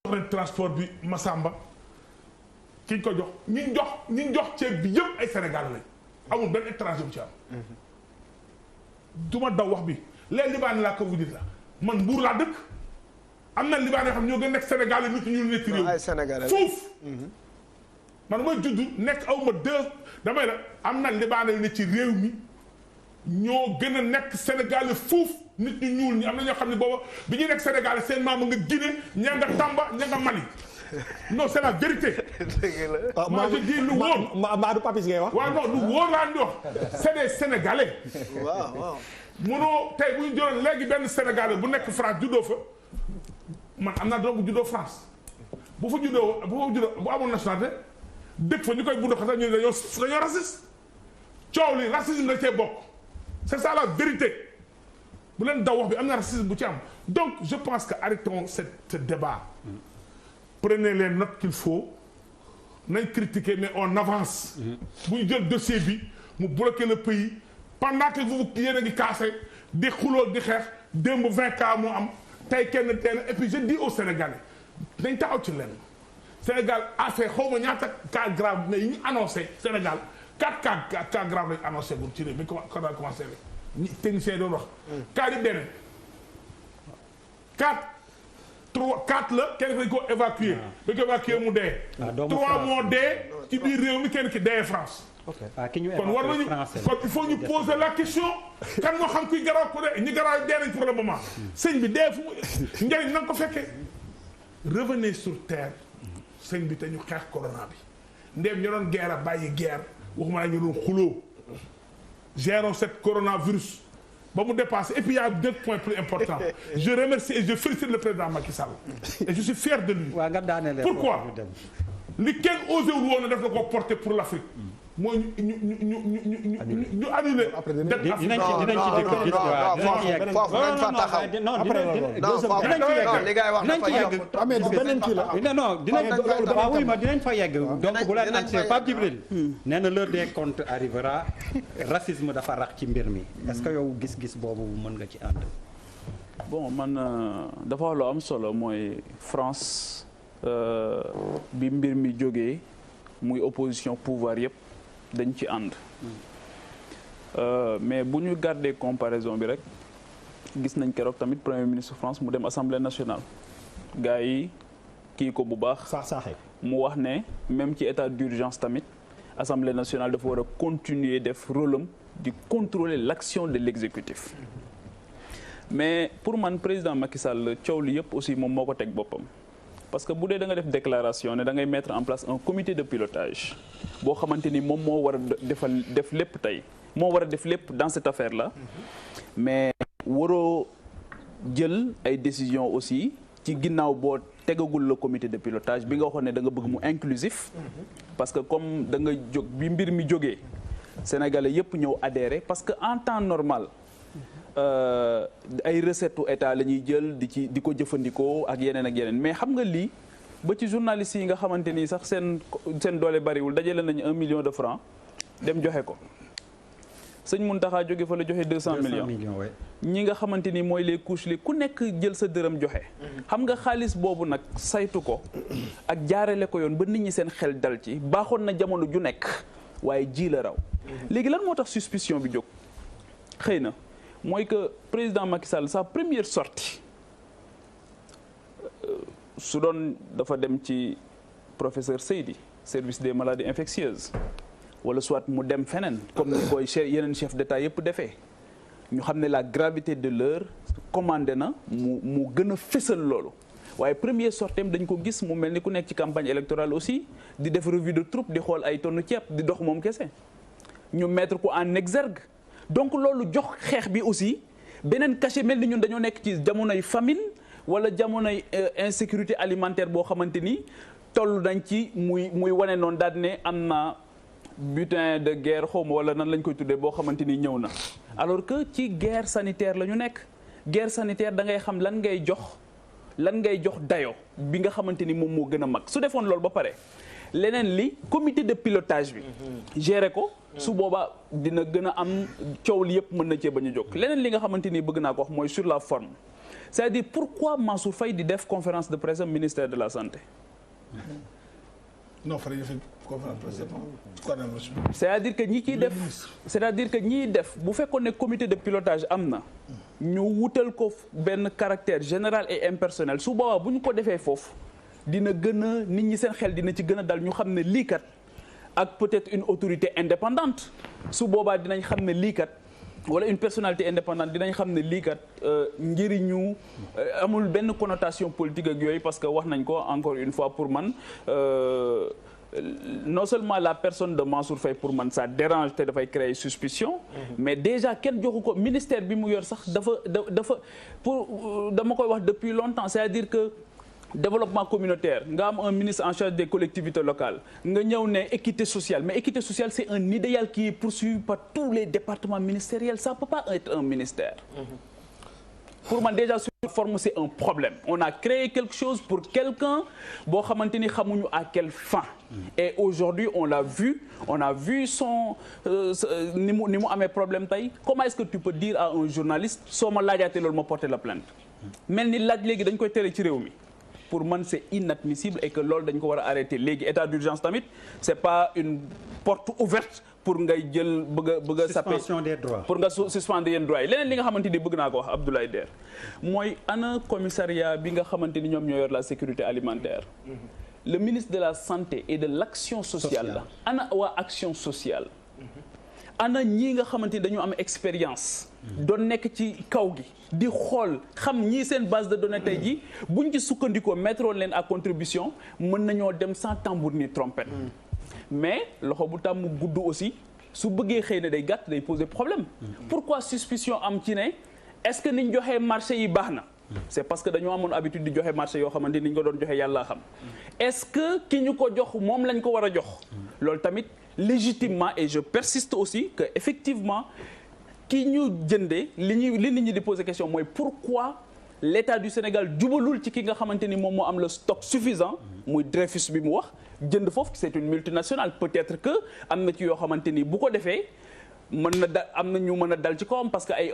ren transport bi Massamba ki ñu ko jox ñi jox ceeb bi yëpp ay Sénégal lañ amul benn étranger bu ci am. du ma daw wax bi les Libanais laa ko vous dire la man Mbuur laa dëkk am na Libanais yoo xam ñoo gën a nekk Sénégal yi nit ñu nekk réew. ay Sénégalais foofu. man mooy judd nekk aw ma damay la am na Libanais yu ne ci réew mi ñoo gën a nekk Sénégal foofu nit ñu ñuul ñi am na ñoo xam ne booba bi ñuy nekk Sénégal seen maam nga Guinée ña nga Tamba ña nga Mali non c'est la vérité. dëgg la moi je dis lu wóor. Maadou Papis ngay wax. waaw non lu wóor laa di wax c'est des Sénégalais. waaw waaw. munoo tey bu ñu jëloon léegi benn Sénégalais bu nekk France juddoo fa man am naa doom bu juddoo France bu fa juddoo bu amoon nationalité dëkk fa ñu koy bundo xasal ñu ne dañoo raciste coow li racisme da cee bokk c'est ça la vérité bu leen daw wax bi am na racisme bu ci am donc je pense que arrêtons ce débat prenez les notes qu'il faut nañ critiquer mais on avance bu ñu jël dossier bi mu bloquer le pays pendant que vous yéen a ngi cassé di xuloo di xeex démb 20 cas moo am tey kenn teel et puis je dis aux Sénégalais dañ taxaw ci leen Sénégal a fait xaw ma ñaata cas grave mais yi ñu annoncé Sénégal 4 cas grave lañu annoncé bu ci réew mi comment commencé ñi technicien doon wax cas yi benn 4 la kenn dañ ko évacuer dañ ko évacuer mu dee 3 moo dee ci biir réew mi kenn ki dee France kon war nañu kon il faut ñu poser la question kan moo xam kuy garaaw ko de ñi garaaw dee nañ pour le moment sëñ bi dee fu mu njëriñ na nga ko fekkee revenez sur terre sëñ bi te ñu xeex corona bi ndéem ñu doon guerre a bàyyi guerre waxuma la ñu doon xuloo gérons cette coronavirus ba mu dépassé et puis il y a 2 points plus importants je remercie et je félicite le président Macky Sall et je suis fier de lui pourquoi li kenn osé wul woon a def na ko porter pour l'Afrique mooy ñu annulé. dinañ ci dëkk foofu nañ fa taxaw. dinañ fa yegg. donc bu la naan Pape Djibril nee na l'heure des comptes arrivera racisme dafa rax ci mbir mi est-ce que yow gis-gis boobu mën nga ci ànd. bon man dafa wax lu am solo mooy France bi mbir mi jógee muy opposition pouvoir yëpp. dañ ci ànd mais bu ñu garder comparaison bi rek gis nañ keroog tamit premier ministre France mu dem assemblée nationale gars yi kii ko bu baax mu wax ne même ci état d'urgence tamit assemblée nationale dafa war a continuer def rôle am di contrôler l'action de l'exécutif mais pour man président Macky Sall coow li yëpp aussi moom moo ko teg boppam parce que bu dee da nga def déclaration ne da ngay mettre en place un comité de pilotage boo xamante ni moom moo war a def lépp tey moo war a def lépp dans cette affaire là mais waroo jël ay décisions aussi ci ginnaaw boo tegagul le comité de pilotage bi nga waxoon ne da nga bëgg mu inclusif parce que comme da nga jóg bi mbir mi jógee sénégalais yëpp ñëw adhérer parce que en temps normal ay recettes u état la ñuy jël di ko jëfandikoo ak yeneen mais xam nga lii ba ci journalistes yi nga xamante ni sax seen doole bariwul dajale nañu 1 million de francs dem joxe ko sëñ Mountakha jóge fa la joxe 200 millions ñi nga xamante ni mooy les couches li ku nekk jël sa dërëm joxe xam nga xaalis boobu nag saytu ko ak jaarale ko yoon ba nit ñi seen xel dal ci baaxoon na jamono ju nekk waaye ji la raw léegi lan moo tax suspicion bi jóg xëy na mooy que président Macky Sall sa première sortie su doon dafa dem ci professeur Seydi service des maladies infectieuses wala soit mu dem feneen comme ni koy yeneen chef d'État yëpp defee ñu xam ne la gravité de l'heure commandé na mu gën a fësal loolu waaye premier sortem dañ ko gis mu mel ni ku nekk ci campagne électorale aussi di def revue de troupe di xool ay tonnu ceeb di dox moom kese ñu mettre ko en exergue donc loolu jox xeex bi aussi beneen cachet mel ni ñun dañoo nekk ci jamonoy famine wala jamonoy insécurité alimentaire boo xamante ni toll nañ ci muy wane noonu daal ne am na butin de guerre xawma wala nan lañ koy tuddee boo xamante ni ñëw na alors que ci guerre sanitaire la ñu nekk guerre sanitaire da ngay xam lan ngay jox dayo bi nga xamante ni moom moo gën a mag su defoon loolu ba pare leneen li comité de pilotage bi gérer ko su boobaa dina gën a am coow li yëpp mën na cee bañ a jóg leneen li nga xamante ni bëgg naa ko wax mooy sur la forme c'est-à-dire pourquoi Mansour Faye di def conférence de presse ministère de la santé. non fa la conférence de presse c'est-à-dire que ñi ciy def c'est-à-dire que ñiy def bu fekkoon ne comité de pilotage am na ñu wutal ko benn caractère général et impersonnel su boobaa bu ñu ko defee foofu dina gën a nit ñi seen xel dina ci gën a dal ñu xam ne lii kat ak peut-être une autorité indépendante su boobaa dinañ xam ne lii kat wala une personnalité indépendante dinañ xam ne lii kat njëriñu amul benn connotation politique ak yooyu parce que wax nañ ko encore une fois pour man non seulement la personne de Mansour Faye pour man ça dérange te dafay créer suspicion mais déjà kenn joxu ko ministère bi mu yor sax dafa pour dama koy wax depuis longtemps c'est-à-dire que développement communautaire nga am un ministre en charge des collectivités locales nga ñëw ne équité sociale mais équité sociale c'est un idéal qui est poursuivi par tous les départements ministériels ça peut pas être un ministère pour man déjà sur la forme c'est un problème on a créé quelque chose pour quelqu'un boo xamante ni xamuñu à quelle fin et aujourd'hui on a vu son ni mu amee problème tey comment est-ce que tu peux dire à un journaliste soo ma laajaatee loolu ma porter la plainte mel ni laaj léegi dañ koy tere ci réew mi pour man c'est inadmissible et que loolu dañ ko war a arrêter léegi état d'urgence tamit c'est pas une porte ouverte pour ngay jël bëgg a suspension des droits pour nga suspendre yenn droits yi leneen li nga xamante ni bëgg naa ko wax Abdoulaye Der mooy ana commissariat bi nga xamante ni ñoom ñoo yor la sécurité alimentaire le ministre de la santé et de l'action sociale la ana waa action sociale ana ñii nga xamante ni dañu am expérience doon nekk ci kaw gi di xool xam ñii seen base de données tey ji buñ ci sukkandikoo mettre leen à contribution mën nañoo dem sans tambour ni trompette mais loxo bu tàmm gudd aussi su bëggee xëy na day gàtt day poser problème pourquoi suspicion am ci ne est-ce que niñ joxee marché yi baax na c'est parce que dañoo amoon habitude di joxe marché yoo xamante ni ñu ko doon joxe yàlla xam est-ce que ki ñu ko jox moom lañ ko war a jox loolu tamit légitimement et je persiste aussi que effectivement ki ñu jëndee li nit ñi di poser question mooy pourquoi l'État du Sénégal jubalul ci ki nga xamante ni moom moo am le stock suffisant muy Dreyfus bi mu wax jënd foofu c'est une multinationale peut-être que am na ci yoo xamante ni bu ko defee mën na am na ñu mën a dal ci kawam parce que ay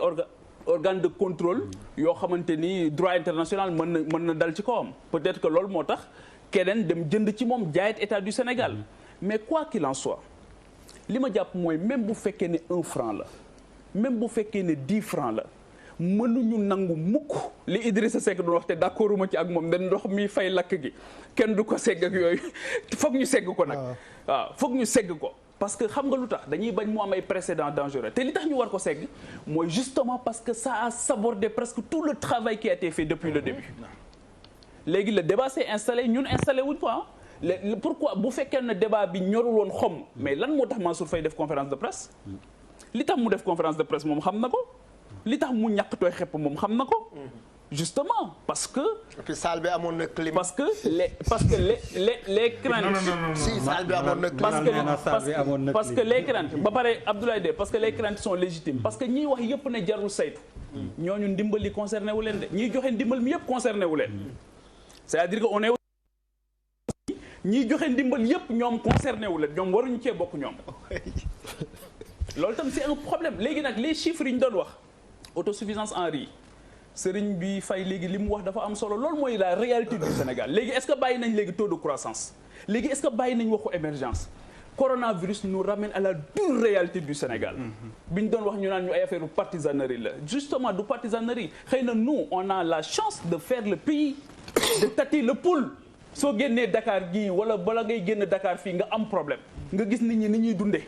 organe de contrôle yoo xamante ni droit international mën na dal ci kawam peut-être que loolu moo tax keneen dem jënd ci moom jaayet État du Sénégal mais quoi qu'il en soit li ma jàpp mooy même bu fekkee ne 1 franc la même bu fekkee ne 10 francs la mënuñu nangu mukk li Idrissa Seck doon wax te d'accorduma ci ak moom dañ ndox mi fay lakk gi kenn du ko segg ak yooyu foog ñu segg ko nag waaw foog ñu segg ko parce que xam nga lu tax dañuy bañ mu am ay précédents dangereux te li tax ñu war ko segg mooy justement parce que ça a sabordé presque tout le travail qui a été fait depuis le début léegi le débat s'est installé ñun installé wuñ ko pourquoi bu fekkee ne débat bi ñorul woon xom mais lan moo tax Mansour Faye def conférence de presse li tax mu def conférence de presse moom xam na ko li tax mu ñàkk tooy xepp moom xam na ko justement parce que. et puis salle bi amoon na climat. parce que les craintes. si salle bi amoon na climat. parce que les craintes ba pare Abdoulaye De parce que les craintes sont légitimes parce que ñiy wax yëpp ne jarul saytu. ñooñu ndimbal li concerné wu leen de ñiy joxe ndimbal mi yëpp concerné wu leen. c'est-à-dire que on est ñiy joxe ndimbal yëpp ñoom concerné wu leen ñoom waruñu cee bokk ñoom. loolu tam c'est un problème léegi nag les chiffres yi ñu doon wax autosuffisance en riz sëriñ bi fay léegi li mu wax dafa am solo loolu mooy la réalité du Sénégal léegi est-ce que bàyyi nañ léegi taux de croissance léegi est-ce que bàyyi nañ waxu émergence coronavirus nous ramène à la dure réalité du Sénégal bi ñu doon wax ñu naan ñu ay affaire u partisanerie la justement du partisanerie xëy na nous on a la chance de faire le pays de tâter le pouls soo génnee Dakar gii wala bala ngay génn Dakar fii nga am problème nga gis nit ñi ni ñuy dundee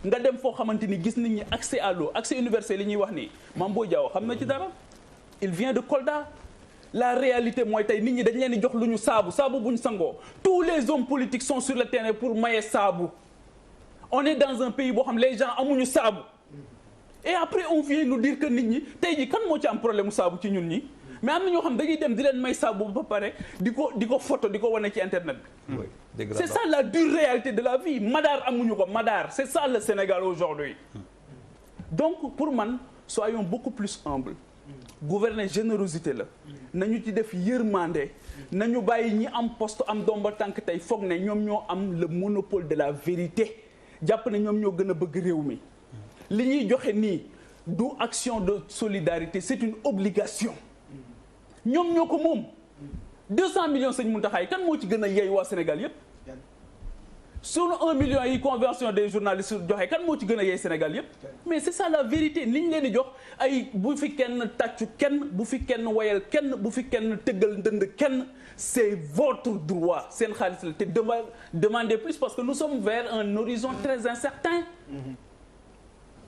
nga dem foo xamante ni gis nañ ni accès à l'eau accès universel li ñuy wax nii Mame Boye Diao xam na ci dara il vient de Kolda la réalité mooy tey nit ñi dañ leen di jox lu ñu saabu bu ñu sangoo tous les hommes politiques sont sur le terrain pour maye saabu on est dans un pays boo xam les gens amuñu saabu et après on vient nous dire que nit ñi tey ji kan moo ci am problème mu saabu ci ñun ñi mais am na ñoo xam dañuy dem di leen may saabu ba pare di ko photo di ko wane ci internet bi. c'est ça la dure réalité de la vie Madar amuñu ko Madar c'est ça le Sénégal aujourd'hui donc pour man soyons beaucoup plus humbles gouverner générosité la nañu ci def yërmande nañu bàyyi ñi am poste am domba tànk tey foog ne ñoom ñoo am le monopole de la vérité jàpp ne ñoom ñoo gën a bëgg réew mi li ñuy joxe nii du action de solidarité c'est une obligation ñoom ñoo ko moom 200 millions sëñ Mountakha yi kan moo ci gën a yey waa Sénégal yépp sunu 1 million yi convention des journalistes joxe kan moo ci gën a yey Sénégal yépp mais c'est ça la vérité li ñu leen di jox ay bu fi kenn tàccu kenn bu fi kenn woyal kenn bu fi kenn tëggal ndënd kenn c'est votre droit seen xaalis la te demandez plus parce que nous sommes vers un horizon très incertain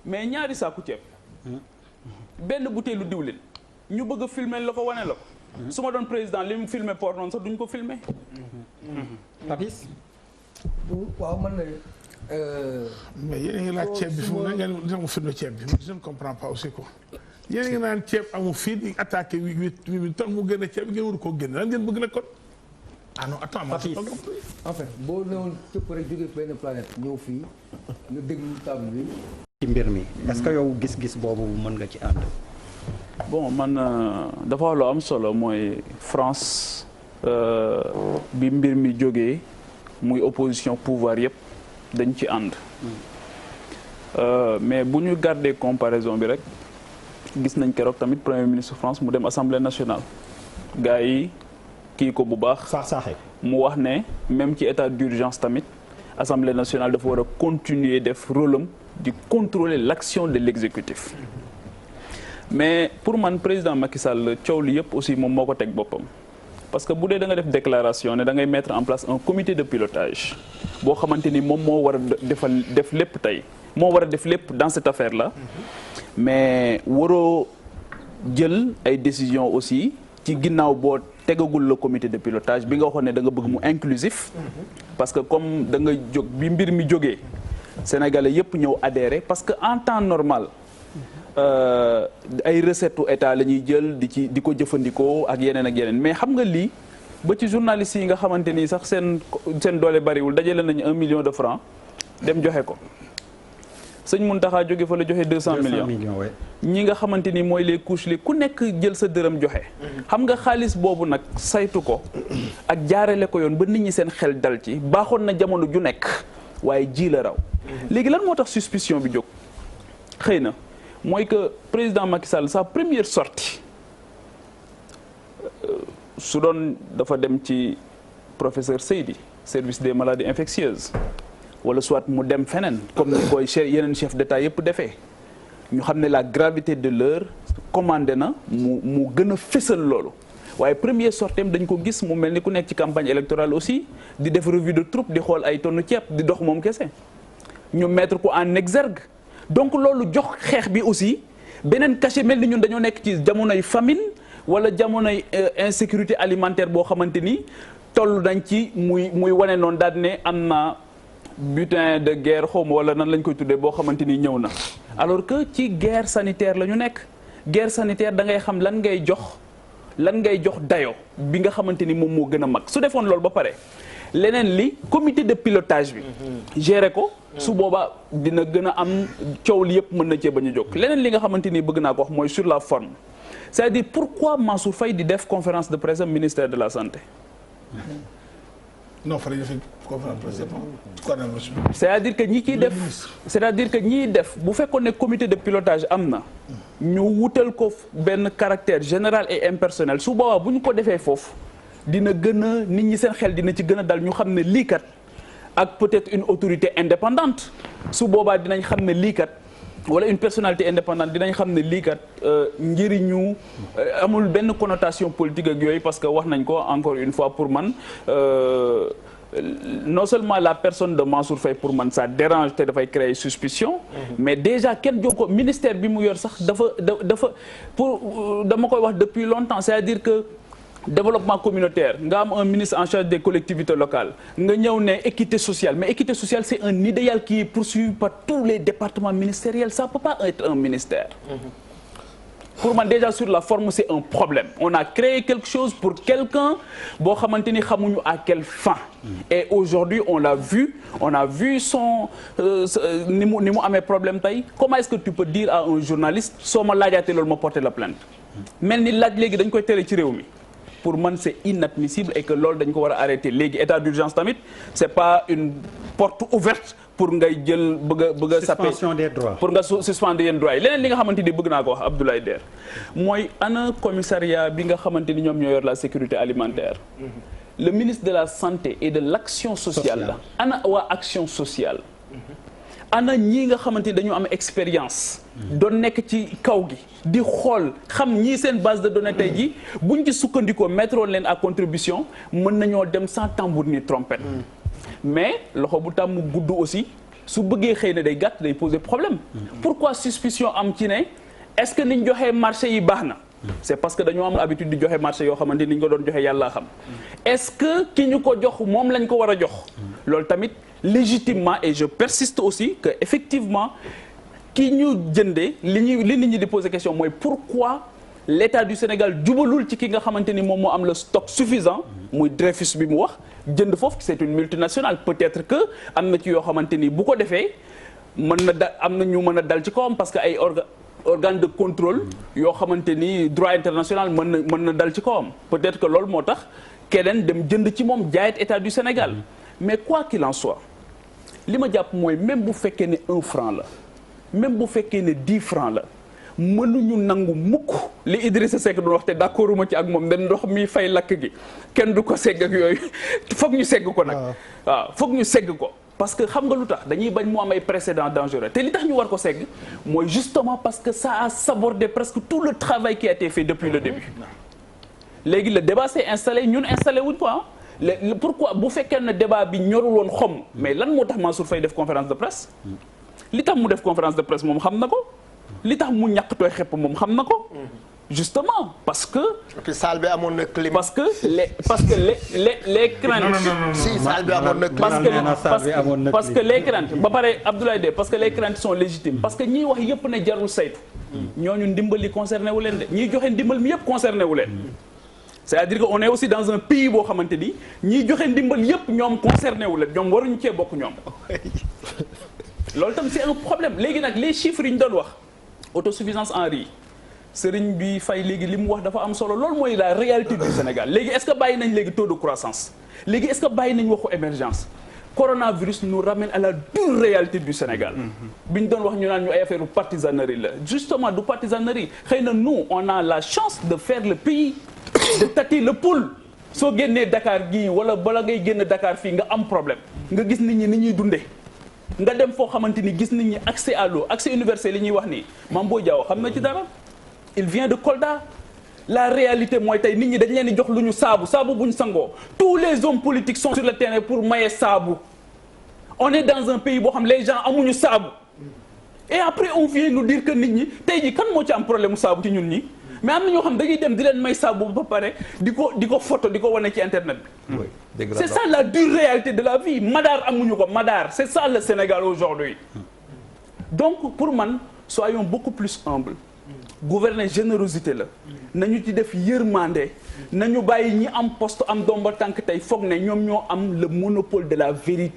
mais ñaari saaku ceeb benn butéelu diwlin ñu bëgg a filmer la ko wane la ko su ma doon président li mu filmer port noonu sax duñ ko filmer Papis waaw man na mais yéen a ngi laaj ceeb bi fu mu ne ngeen dina filmer ceeb bi je ne comprends pas aussi quoi yéen a ngi naan ceeb amu fii di attaqué wi tax mu gën a ceeb ngeen war koo génn lan ngeen bëgg na kon ah non attends ma en fait boo newoon cëpp rek jógee benn planète ñëw fii nga déglu table bi ci mbir mi est-ce que yow gis-gis boobu mën nga ci ànd bon man dafa wax lu am solo mooy France bi mbir mi jógee muy opposition pouvoir yëpp dañ ci ànd mais bu ñu garder comparaison bi rek gis nañ keroog tamit premier ministre France mu dem assemblée nationale gars yi kii ko bu baax saax-saaxe mu wax ne même ci état d'urgence tamit assemblée nationale dafa war a continuer def rôle am di contrôler l'action de l'exécutif mais pour man président Macky Sall coow li yëpp aussi moom moo ko teg boppam parce que bu dee da nga def déclaration ne da ngay mettre en place un comité de pilotage boo xamante ni moom moo war a def lépp tey moo war a def lépp dans cette affaire là mais waroo jël ay décisions aussi ci ginnaaw boo tegagul le comité de pilotage bi nga waxoon ne da nga bëgg mu inclusif parce que comme da nga jóg bi mbir mi jógee sénégalais yëpp ñëw adhérer parce que en temps normal ay recettes u état la ñuy jël di ko jëfandikoo ak yeneen mais xam nga lii ba ci journalistes yi nga xamante ni sax seen doole bariwul dajale nañu 1 million de francs dem joxe ko sëñ Mountakha jóge fa la joxe 200 millions ñi nga xamante ni mooy les couches li ku nekk jël sa dërëm joxe xam nga xaalis boobu nag saytu ko ak jaarale ko yoon ba nit ñi seen xel dal ci baaxoon na jamono ju nekk waaye ji la raw léegi lan moo tax suspicion bi jóg xëy na mooy que président Macky Sall sa première sortie su doon dafa dem ci professeur Seydi service des maladies infectieuses wala soit mu dem feneen comme ni koy yeneen chef d'état yëpp defee ñu xam ne la gravité de l'heure commandé na mu gën a fësal loolu waaye premier sortem dañ ko gis mu mel ni ku nekk ci campagne électorale aussi di def revue de troupe di xool ay tonnu ceeb di dox moom kese ñu mettre ko en exergue donc loolu jox xeex bi aussi beneen cachet mel ni ñun dañoo nekk ci jamonoy famine wala jamonoy insécurité alimentaire boo xamante ni toll nañ ci muy wane noonu daal ne am na butin de guerre xaw ma wala nan lañ koy tuddee boo xamante ni ñëw na alors que ci guerre sanitaire la ñu nekk guerre sanitaire da ngay xam lan ngay jox dayo bi nga xamante ni moom moo gën a mag su defoon loolu ba pare leneen li comité de pilotage bi gérer ko su boobaa dina gën a am coow li yëpp mën na cee bañ a jóg leneen li nga xamante ni bëgg naa ko wax mooy sur la forme c'est-à-dire pourquoi Mansour Faye di def conférence de presse ministère de la santé non fa la ñu conférence de presse c'est-à-dire que ñiy def bu fekkoon ne comité de pilotage am na ñu wutal ko benn caractère général et impersonnel su boobaa bu ñu ko defee foofu dina gën a nit ñi seen xel dina ci gën a dal ñu xam ne lii kat ak peut-être une autorité indépendante su boobaa dinañ xam ne lii kat wala une personnalité indépendante dinañ xam ne lii kat njëriñu amul benn connotation politique ak yooyu parce que wax nañ ko encore une fois pour man non seulement la personne de Mansour Faye pour man ça dérange te dafay créer suspicion mais déjà kenn jox ko ministère bi mu yor sax dafa dama koy wax depuis longtemps c'est-à-dire que développement communautaire nga am un ministre en charge des collectivités locales nga ñëw ne équité sociale mais équité sociale c'est un idéal qui est poursuivi par tous les départements ministériels ça peut pas être un ministère pour man déjà sur la forme c'est un problème on a créé quelque chose pour quelqu'un boo xamante ni xamuñu à quelle fin et aujourd'hui on a vu son ni mu amee problème tey comment est-ce que tu peux dire à un journaliste soo ma laajaatee loolu ma porter la plainte mel ni laaj léegi dañ koy tere ci réew mi pour man c'est inadmissible et que loolu dañ ko war a arrêter léegi état d'urgence tamit c'est pas une porte ouverte pour ngay jël bëgg a suspension des droits pour nga suspendre yenn droits yi leneen li nga xamante ni bëgg naa ko wax Abdoulaye Der mooy ana commissariat bi nga xamante ni ñoom ñoo yor la sécurité alimentaire le ministre de la santé et de l'action sociale la ana waa action sociale ana ñii nga xamante ni dañu am expérience doon nekk ci kaw gi di xool xam ñii seen base de données tey ji buñ ci sukkandikoo mettre woon leen à contribution mën nañoo dem sans tambour ni trompette mais loxo bu tàmm gudd aussi su bëggee xëy na day gàtt day poser problème pourquoi suspicion am ci ne est-ce que niñ joxee marché yi baax na c'est parce que dañoo am habitude di joxe marché yoo xamante ni ñu ko doon joxe yàlla xam est-ce que ki ñu ko jox moom lañ ko war a jox loolu tamit légitimement et je persiste aussi que effectivement ki ñu jëndee li nit ñi di poser question mooy pourquoi l'État du Sénégal jubalul ci ki nga xamante ni moom moo am le stock suffisant muy Dreyfus bi mu wax jënd foofu c'est une multinationale peut-être que am na ci yoo xamante ni bu ko defee mën na am na ñu mën a dal ci kawam parce que ay organe de contrôle yoo xamante ni droit international mën na dal ci kawam peut-être que loolu moo tax keneen dem jënd ci moom jaayet État du Sénégal mais quoi qu'il en soit li ma jàpp mooy même bu fekkee ne 1 franc la même bu fekkee ne 10 francs la mënuñu nangu mukk li Idrissa Seck doon wax te d'accord ma ci ak moom dañ ndox mi fay lakk gi kenn du ko segg ak yooyu foog ñu segg ko nag waaw foog ñu segg ko parce que xam nga lu tax dañuy bañ mu am ay précédents dangereux te li tax ñu war ko segg mooy justement parce que ça a sabordé presque tout le travail qui a été fait depuis le début léegi le débat s'est installé ñun installé wuñ ko pourquoi bu fekkee ne débat bi ñorul woon xom mais lan moo tax Mansour Faye def conférence de presse li tax mu def conférence de presse moom xam na ko li tax mu ñàkk tooy xepp moom xam na ko justement parce que. et puis salle bi amoon na climat. parce que les craintes. si salle bi amoon na climat. parce que les craintes ba pare Abdoulaye De parce que les craintes sont légitimes parce que ñiy wax yëpp ne jarul saytu. ñooñu ndimbal li concerné wu leen de ñiy joxe ndimbal mi yëpp concerné wu leen. c'est-à-dire que on est aussi dans un pays boo xamante ni ñiy joxe ndimbal yëpp ñoom concerné wu leen ñoom waruñu cee bokk ñoom. loolu tam c'est un problème léegi nag les chiffres yi ñu doon wax autosuffisance en riz Serigne bi Faye léegi li mu wax dafa am solo loolu mooy la réalité du Sénégal léegi est-ce que bàyyi nañ léegi taux de croissance léegi est-ce que bàyyi nañ waxu émergence coronavirus nous ramène à la dure réalité du Sénégal bi ñu doon wax ñu naan ñu ay affaire partisanerie la justement du partisanerie xëy na nous on a la chance de faire le pays de tâter le pouls soo génnee Dakar gii wala bala ngay génn Dakar fii nga am problème nga gis nit ñi ni ñuy dundee nga dem foo xamante ni gis nit ñi accès à l'eau accès universel li ñuy wax nii Mame Boye Diao xam na ci dara il vient de Kolda la réalité mooy tey nit ñi dañ leen di jox lu ñu saabu bu ñu sangoo tous les hommes politiques sont sur le terrain pour maye saabu on est dans un pays boo xam les gens amuñu saabu et après on vient nous dire que nit ñi tey jii kan moo ci am problème mu saabu ci ñun ñi mais am na ñoo xam dañuy dem di leen may saabu ba pare di ko photo di ko wane ci internet bi. c'est ça la dure réalité de la vie Madar amuñu ko Madar c'est ça le Sénégal aujourd'hui donc pour man soyons beaucoup plus humbles gouverner générosité la nañu ci def yërmande nañu bàyyi ñi am poste am domba tànk tey foog ne ñoom ñoo am le monopole de la vérité